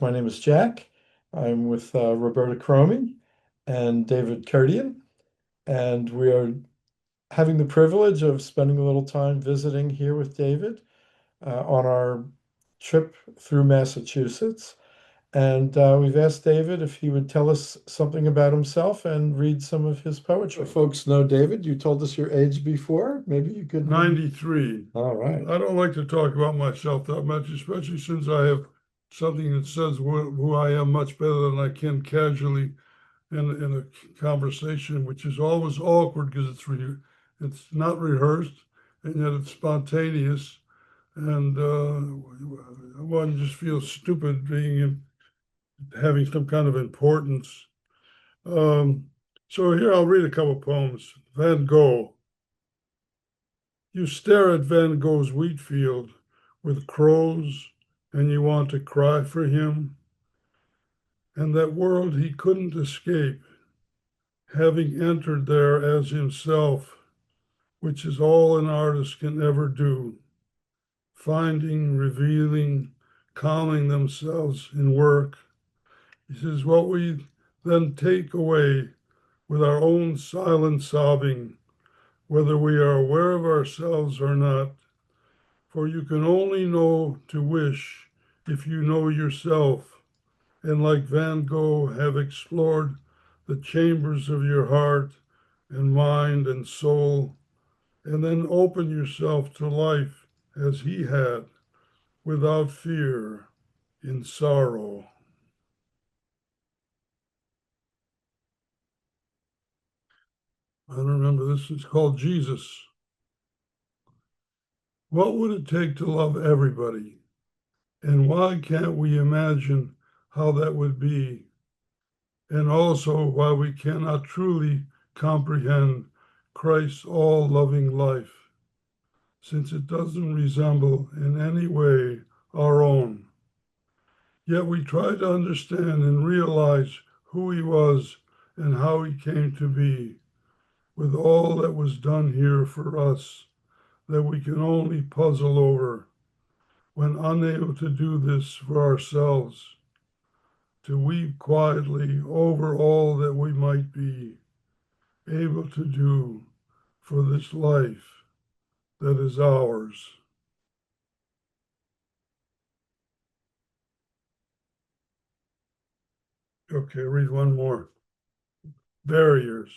My name is Jack. I'm with Roberta Cromie and David Kherdian, and we are having the privilege of spending a little time visiting here with David on our trip through Massachusetts. And we've asked David if he would tell us something about himself and read some of his poetry. Folks know David. You told us your age before. Maybe you could. 93. All right. I don't like to talk about myself that much, especially since I have something that says who I am much better than I can casually in a conversation, which is always awkward because it's not rehearsed and yet it's spontaneous, and one just feels stupid having some kind of importance. Um, so here I'll read a couple poems. Van Gogh. You stare at Van Gogh's wheat field with crows, and you want to cry for him, and that world he couldn't escape, having entered there as himself, which is all an artist can ever do, finding, revealing, calming themselves in work. He says, what we then take away with our own silent sobbing, whether we are aware of ourselves or not. For you can only know to wish if you know yourself, and like Van Gogh, have explored the chambers of your heart and mind and soul, and then open yourself to life as he had, without fear, in sorrow. I remember this is called Jesus. What would it take to love everybody? And why can't we imagine how that would be? And also why we cannot truly comprehend Christ's all loving life, since it doesn't resemble in any way our own. Yet we try to understand and realize who he was and how he came to be, with all that was done here for us, that we can only puzzle over when unable to do this for ourselves, to weep quietly over all that we might be able to do for this life that is ours. Okay, read one more. Barriers.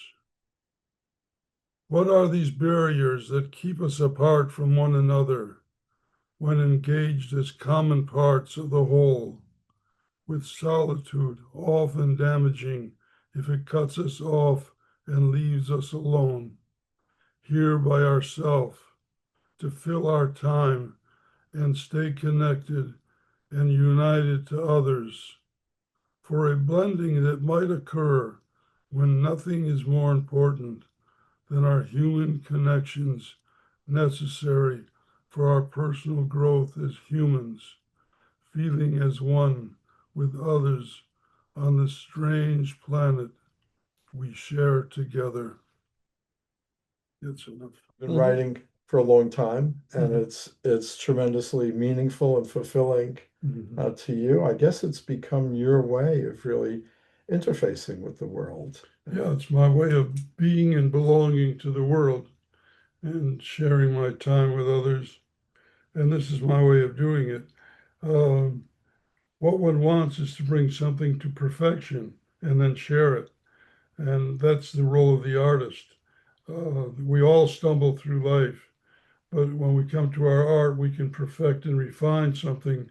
What are these barriers that keep us apart from one another when engaged as common parts of the whole, with solitude often damaging if it cuts us off and leaves us alone, here by ourselves, to fill our time and stay connected and united to others, for a blending that might occur when nothing is more important than our human connections necessary for our personal growth as humans, feeling as one with others on the strange planet we share together. It's enough. Been writing for a long time, and it's tremendously meaningful and fulfilling to you. I guess it's become your way of really interfacing with the world. Yeah, it's my way of being and belonging to the world and sharing my time with others. And this is my way of doing it. Um, what one wants is to bring something to perfection and then share it. And that's the role of the artist. We all stumble through life, but when we come to our art, we can perfect and refine something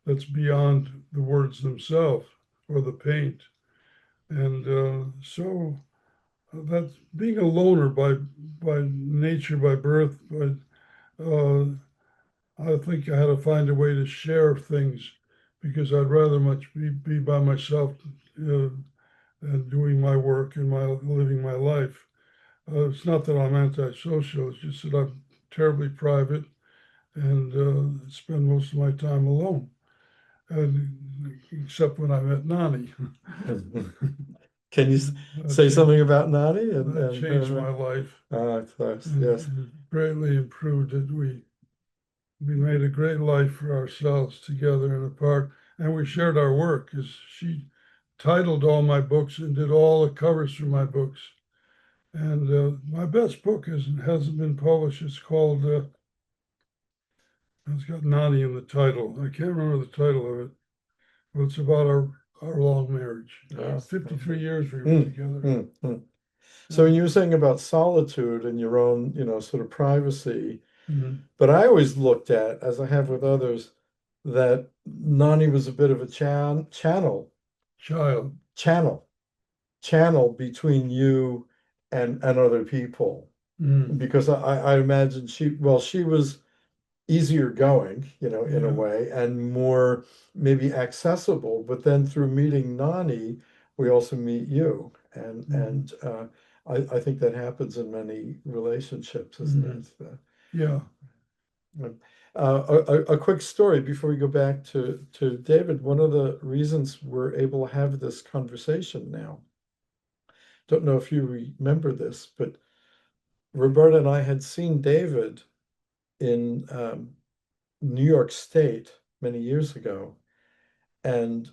that's beyond the words themselves or the paint. And so that's being a loner by nature, by birth. But I think I had to find a way to share things because I'd rather much be by myself and doing my work and my living my life. It's not that I'm antisocial; it's just that I'm terribly private and spend most of my time alone, and except when I'm at Nani. Can you say Changed, something about Nani that and changed my life yes. and greatly improved it. We made a great life for ourselves together and apart. and we shared our work because she titled all my books and did all the covers for my books. And my best book hasn't been published. It's called, it's got Nani in the title. I can't remember the title of it, but it's about our long marriage. Yes. 53 years we were Mm, together. So when you were saying about solitude and your own, sort of privacy, Mhm. but I always looked at, as I have with others, that Nani was a bit of a Child. channel, channel between you and other people. Mm. Because I imagine she was easier going, in a Yeah. way, and more maybe accessible. But then through meeting Nani, we also meet you, and Mhm. I think that happens in many relationships, isn't Mhm. it? Yeah. A quick story before we go back to David. One of the reasons we're able to have this conversation now, don't know if you remember this, but Roberta and I had seen David in New York State many years ago and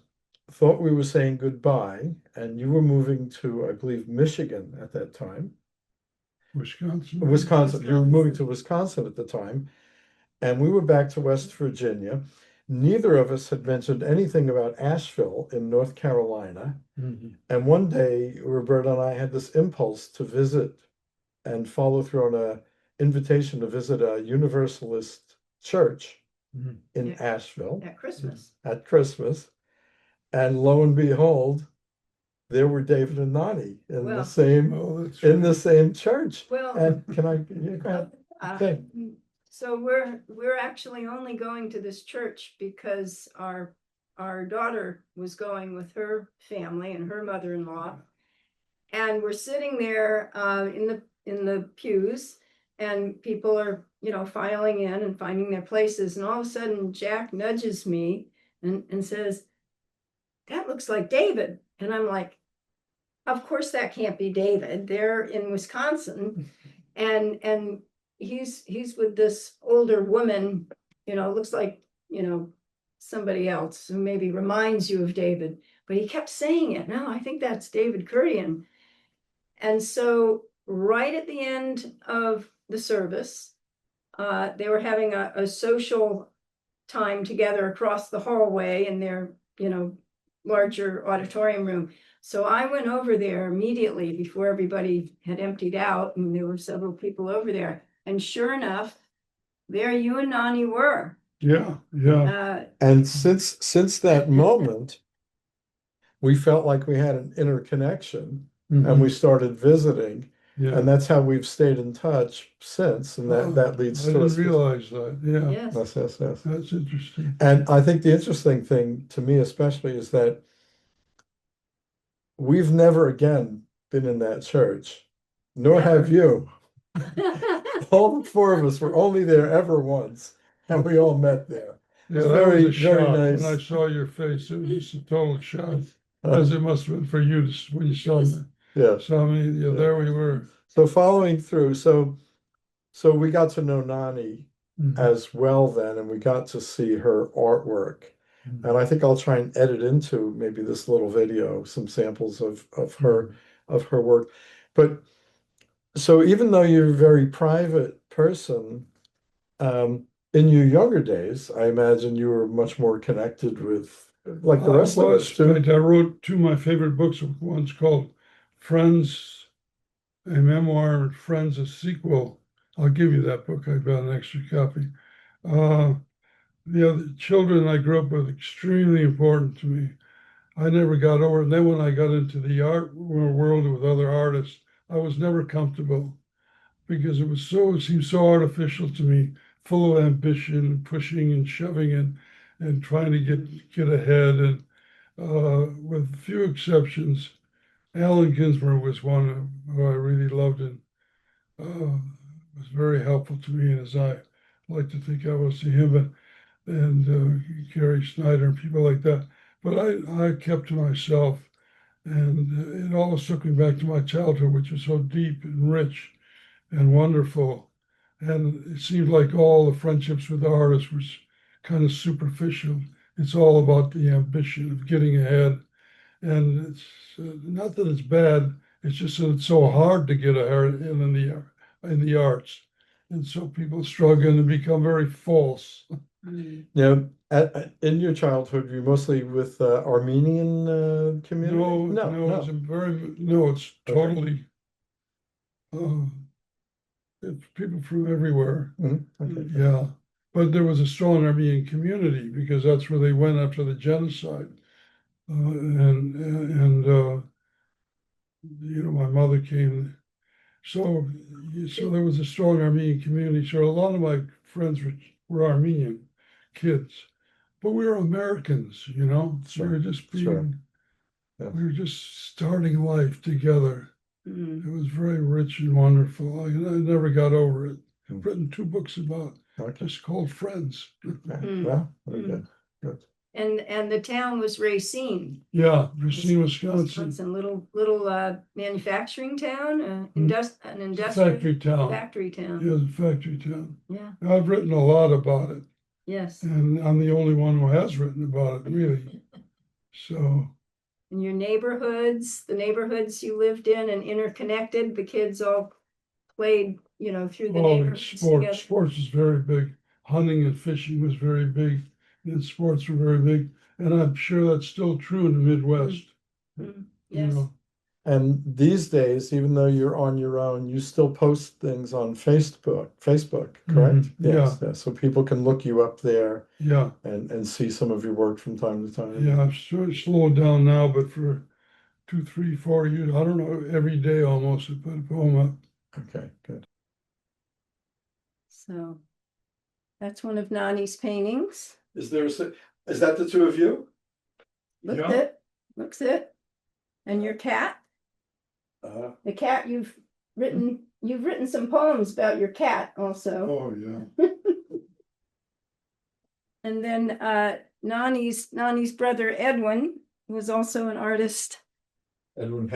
thought we were saying goodbye. And you were moving to, I believe, Michigan at that time. Wisconsin, maybe? Wisconsin. You were moving to Wisconsin at the time. And we were back to West Virginia. Neither of us had mentioned anything about Asheville in North Carolina. Mhm. And one day, Roberta and I had this impulse to visit and follow through on a invitation to visit a Universalist church Mhm. in Asheville At Christmas. at Christmas. And lo and behold, there were David and Nani in the Well, same Oh, that's in the right. same church. well, And can I, yeah, go ahead. uh, Okay. so we're actually only going to this church because our daughter was going with her family and her mother-in-law. And we're sitting there in the pews, and people are, filing in and finding their places. And all of a sudden, Jack nudges me and says, "That looks like David." And I'm like, "Of course that can't be David. They're in Wisconsin." And he's with this older woman, looks like, somebody else who maybe reminds you of David. But he kept saying it. "No, I think that's David Kherdian." And so right at the end of the service, they were having a social time together across the hallway in their, larger auditorium room. So I went over there immediately before everybody had emptied out, and there were several people over there. And sure enough, there you and Nani were. Yeah. Yeah. And since that moment, we felt like we had an interconnection and we Mhm. started visiting. Yeah. And that's how we've stayed in touch since. And Oh, that I leads to didn't us. realize that. Yeah. Yes. Yes. That's interesting. And I think the interesting thing to me, especially, is that we've never again been in that church, nor Never. have you. All four of us were only there ever once, and we all met there. It Yeah, was that was very, a very shock when I nice. saw your face. It was just a total shock, as it must have been for you when you saw me. Yeah. Saw me. Yeah, there we were. So following through, so we got to know Nani Mhm. as well then, and we got to see her artwork. And I think I'll try and edit into maybe this little video some samples of her work. But so even though you're a very private person, in your younger days, I imagine you were much more connected with like the I rest of us was. In too. fact, I wrote two of my favorite books. One's called Friends, a memoir, and Friends, a sequel. I'll give you that book. I've got an extra copy. Uh, the other children I grew up with extremely important to me. I never got over it. And then when I got into the art world with other artists, I was never comfortable because it seemed so artificial to me, full of ambition and pushing and shoving and trying to get ahead. And with few exceptions, Alan Ginsberg was one who I really loved and was very helpful to me. And as I like to think I was to him, and Gary Snyder and people like that. But I kept to myself, and it always took me back to my childhood, which was so deep and rich and wonderful. And it seemed like all the friendships with the artists was kind of superficial it's all about the ambition of getting ahead. And it's not that it's bad, it's just that it's so hard to get ahead in the arts. And so people struggle and become very false. Now, in your childhood, were you mostly with Armenian community? No, it's totally it's people from everywhere. Okay. Yeah. But there was a strong Armenian community because that's where they went after the genocide. My mother came. So there was a strong Armenian community. So a lot of my friends were Armenian kids, but we were Americans, Sure, we were just sure. Yeah. we were just starting life together. It was very rich and wonderful. I never got over it. I've written 2 books about it, Okay. just called Friends. Well, very good. Good. And the town was Racine. Yeah, Racine, Wisconsin. Little manufacturing town, an industrial Factory town. factory town. Yeah, it's a factory town. Yeah. I've written a lot about it, Yes. and I'm the only one who has written about it, really. So, And your neighborhoods, the neighborhoods you lived in and interconnected, the kids all played, through the neighborhoods together. sports is very big. Hunting and fishing was very big, and sports were very big. And I'm sure that's still true in the Midwest. Yes. And these days, even though you're on your own, you still post things on Facebook, correct? Yes. Yeah. So people can look you up there. Yeah. And see some of your work from time to time. Yeah, I've sort of slowed down now, but for 2, 3, 4 years, I don't know, every day almost I put a poem up. Okay, good. So that's one of Nani's paintings. Is that the 2 of you? Looks it. And your cat? The cat you've written some poems about your cat also. Oh, yeah. And then Nani's brother Edwin was also an artist. Edwin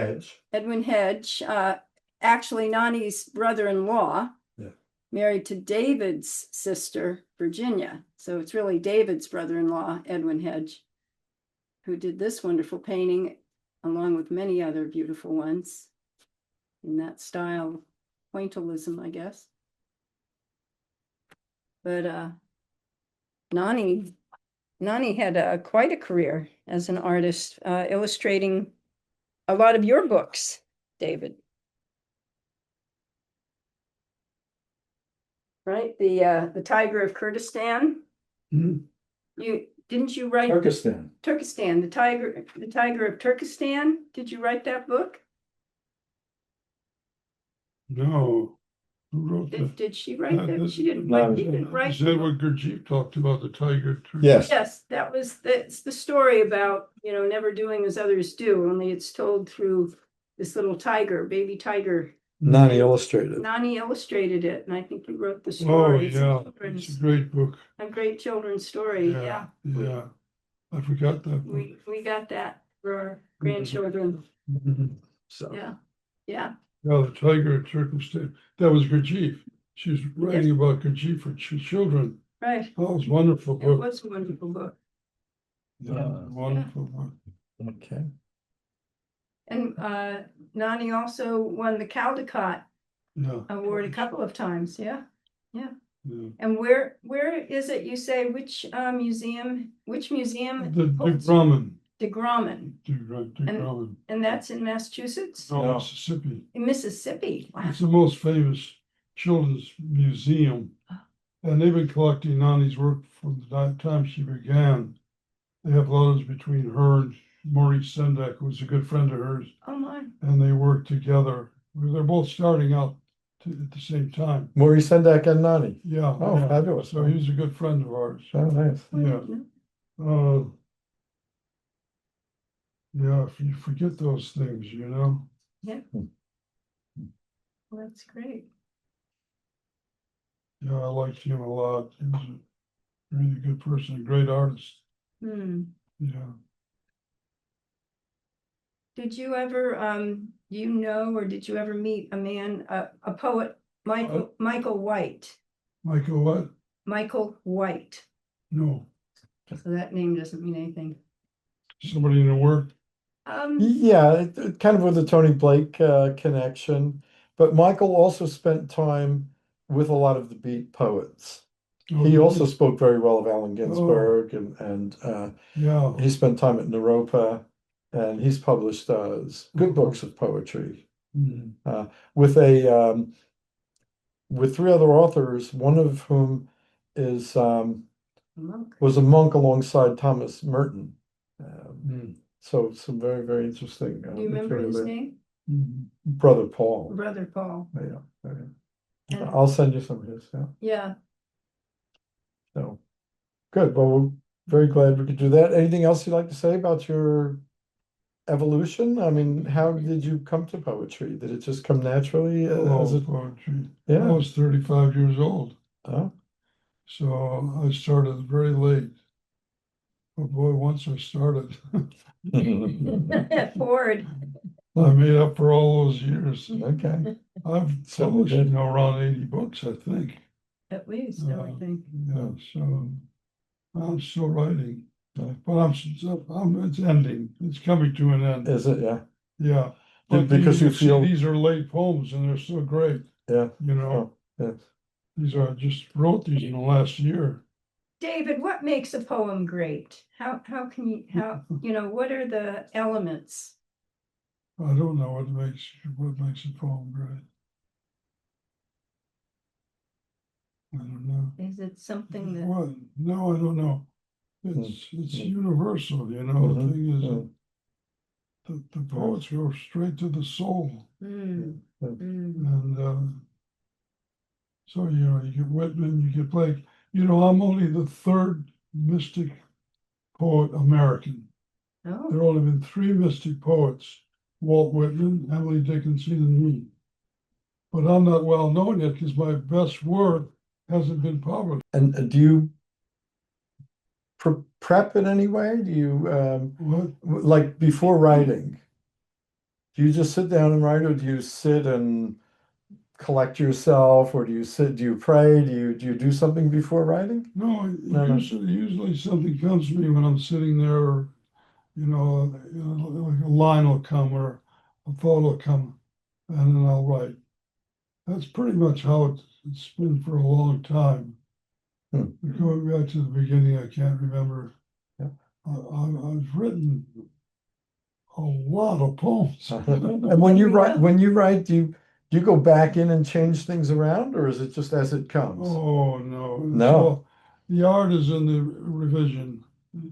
Hedge, actually Nani's brother-in-law, married to David's sister, Virginia. So it's really David's brother-in-law, Edwin Hedge, who did this wonderful painting, along with many other beautiful ones in that style, pointillism, I guess. But Nani had quite a career as an artist, illustrating a lot of your books, David. Right, the Tiger of Kurdistan. Didn't you write Turkestan, the Tiger of Turkestan? Did you write that book? No. Who wrote that? Did she write that? She didn't No, write. He didn't write. Is that what Gurdjieff talked about, the tiger? Yes. Yes, that's the story about, never doing as others do, only it's told through this little tiger, baby tiger. Nani illustrated. Nani illustrated it, and I think you wrote the Oh, story. yeah, it's a great book. A great children's story, yeah. Yeah, I forgot that book. We got that for our grandchildren, So yeah. Yeah, the tiger of Turkestan, that was Gurdjieff. She was writing about Gurdjieff for children. Right. Oh, it was a wonderful It book. was a wonderful book. Yeah, wonderful book. okay. And Nani also won the Caldecott Yeah. Award a couple of times, yeah. Yeah. And where is it, you say, which museum? The Grumman. De Grumman. DeGrumman. And that's in Massachusetts? No, Mississippi. In Mississippi. Wow. It's the most famous children's museum. And they've been collecting Nani's work from the time she began. They have letters between her and Maurice Sendak, who was a good friend of hers. Oh my. And they work together. They're both starting out at the same time. Maurice Sendak and Nani. Yeah. Oh, yeah. fabulous. So he's a good friend of ours. Oh, nice. Yeah. Yeah, if you forget those things, Yeah. Well, that's great. Yeah, I liked him a lot. He was a really good person, a great artist. Yeah. Did you ever, or did you ever meet a man, a poet, Michael White? Michael what? Michael White. No. So that name doesn't mean anything. Somebody in the work? Yeah, kind of with the Tony Blake connection. But Michael also spent time with a lot of the beat poets. Oh, He did also he? spoke very well of Allen Oh, Ginsberg, and yeah. he spent time at Naropa, and he's published good books of poetry Mhm. with with three other authors, one of whom is Monk. was a monk alongside Thomas Merton. Mm. So some very, very interesting Do you remember material his there. name? Mhm. Brother Paul. Brother Paul. Yeah, yeah. And- I'll send you some of his. Yeah. Yeah. So good. Well, we're very glad we could do that. Anything else you'd like to say about your evolution? I mean, how did you come to poetry? Did it just come naturally as Oh, a poetry. I yeah? was 35 years old, Oh. so I started very late. But boy, once I started, Ford. I made up for all those years. Okay. I've Certainly published, did. around 80 books, I think. At least, I would think. Yeah, so I'm still writing, Yeah. but it's ending. It's coming to an end. Is it? Yeah. Yeah, but Because you see, feel these are late poems and they're so great. yeah. You know, Oh, yes. these are, I just wrote these in the last year. David, what makes a poem great? How can you, what are the elements? I don't know what makes a poem great. I don't know. Is it something that, What? No, I don't know. It's universal, you know. The thing is that the poets go straight to the soul. And so, you know, you get Whitman, you get Blake. You know, I'm only the third mystic poet American. There oh, have only been three mystic poets, Walt Whitman, Emily Dickinson, and me. But I'm not well known yet because my best work hasn't been published. And do you prep in any way? Do you What? like before writing? Do you just sit down and write, or do you sit and collect yourself, or do you pray? Do you do something before writing? No, No, no. usually something comes to me when I'm sitting there, like a line will come or a thought will come, and then I'll write. That's pretty much how it's been for a long time. Going back to the beginning, I can't remember. Yeah. I've written a lot of poems. And when you write, do you go back in and change things around, or is it just as it comes? Oh no, No. The art is in the revision.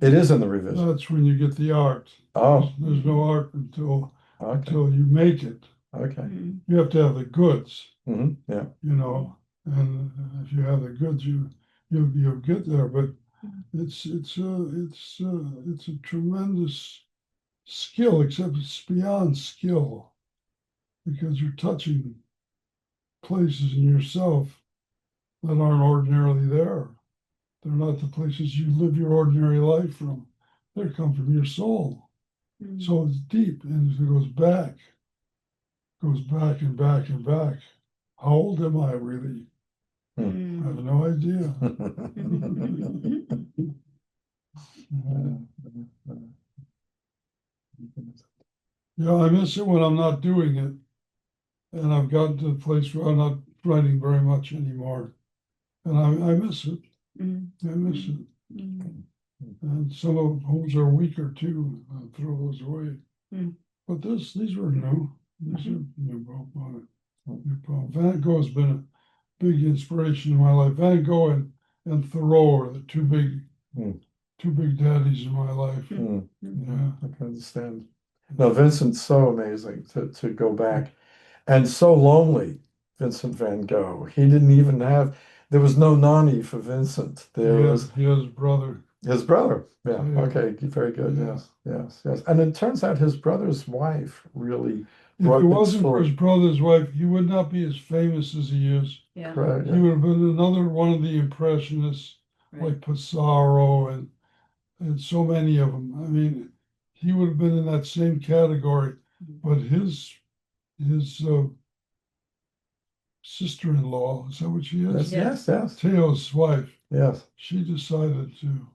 It is in the revision. That's when you get the art. Oh, There's no art until okay. you make it. Okay. You have to have the goods, Yeah. you know, and if you have the goods, you'll get there. But it's a tremendous skill, except it's beyond skill because you're touching places in yourself that aren't ordinarily there. They're not the places you live your ordinary life from. They come from your soul. So it's deep and it goes back and back and back. How old am I really? I have no idea. Yeah, I miss it when I'm not doing it. And I've gotten to the place where I'm not writing very much anymore. And I miss it. I miss it. And some of the poems are weaker too. I'll throw those away. But these were new. These are new poems. Van Gogh has been a big inspiration in my life. Van Gogh and Thoreau are the two big daddies in my life. Yeah. I can understand. No, Vincent's so amazing to go back, and so lonely. Vincent van Gogh. He didn't even have. There was no nanny for Vincent. There was He has a brother. his brother. Yeah. Yeah. Okay. Very good. Yeah. Yes. And it turns out his brother's wife really If brought it this wasn't for forward. his brother's wife, he would not be as famous as he is. Yeah. Correct. He would have been another one of the impressionists, like Pissarro and so many of them. I mean, he would have been in that same category. But his sister-in-law, is that what she is? Yes. Yes. Yes. Teo's wife. Yes. She decided to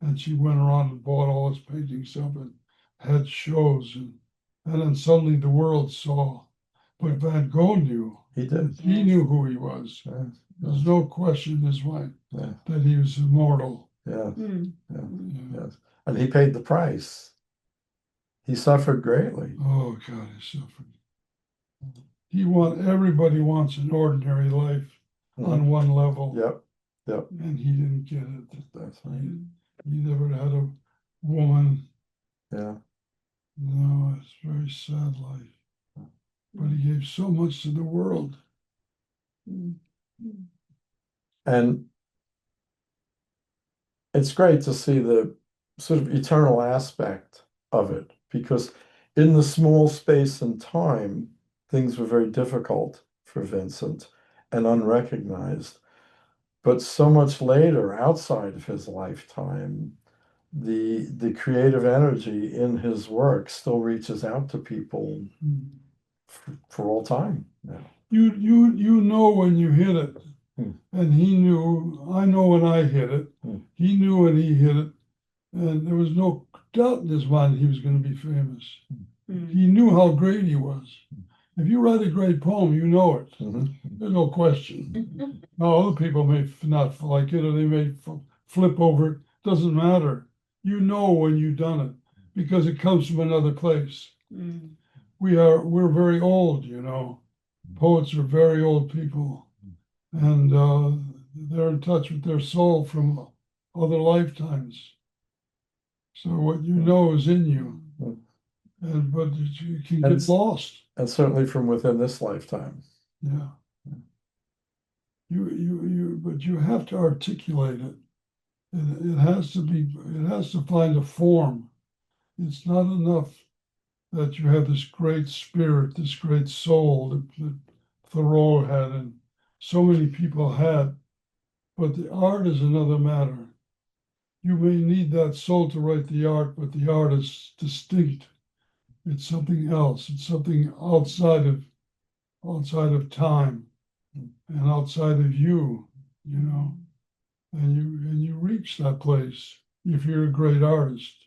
And she went around and bought all his paintings up and had shows, and then suddenly the world saw. But Van Gogh knew. He did. He Yes. knew who he was. Yeah, There's no question in his mind yeah, that he was immortal. yeah, Mm. yeah, Mm. yes. And he paid the price. He suffered greatly. Oh God, he suffered. Everybody wants an ordinary life on Mhm. one level, Yep, yep, and he didn't get it. that's right. He never had a woman. Yeah, No, it's a very sad life. But he gave so much to the world. Mm. Mm. and it's great to see the sort of eternal aspect of it because in the small space and time, things were very difficult for Vincent and unrecognized. But so much later, outside of his lifetime, the creative energy in his work still reaches out to people for all time now. You know when you hit it, Hmm. and he knew. I know when I hit it. Hmm. He knew when he hit it, and there was no doubt in his mind he was going to be famous. Mm. He knew how great he was. If you write a great poem, you know it. Mhm. There's no question. Now, other people may not like it, or they may flip over it. Doesn't matter. You know when you've done it because it comes from another place. Mm. We're very old, you know. Poets are very old people, and they're in touch with their soul from other lifetimes. So what you know is in you, but you can And, get lost. and certainly from within this lifetime. Yeah. But you have to articulate it. It has to be, it has to find a form. It's not enough that you have this great spirit, this great soul that Thoreau had and so many people had. But the art is another matter. You may need that soul to write the art, but the art is distinct. It's something else. It's something outside of time and outside of you, you know. And you reach that place if you're a great artist.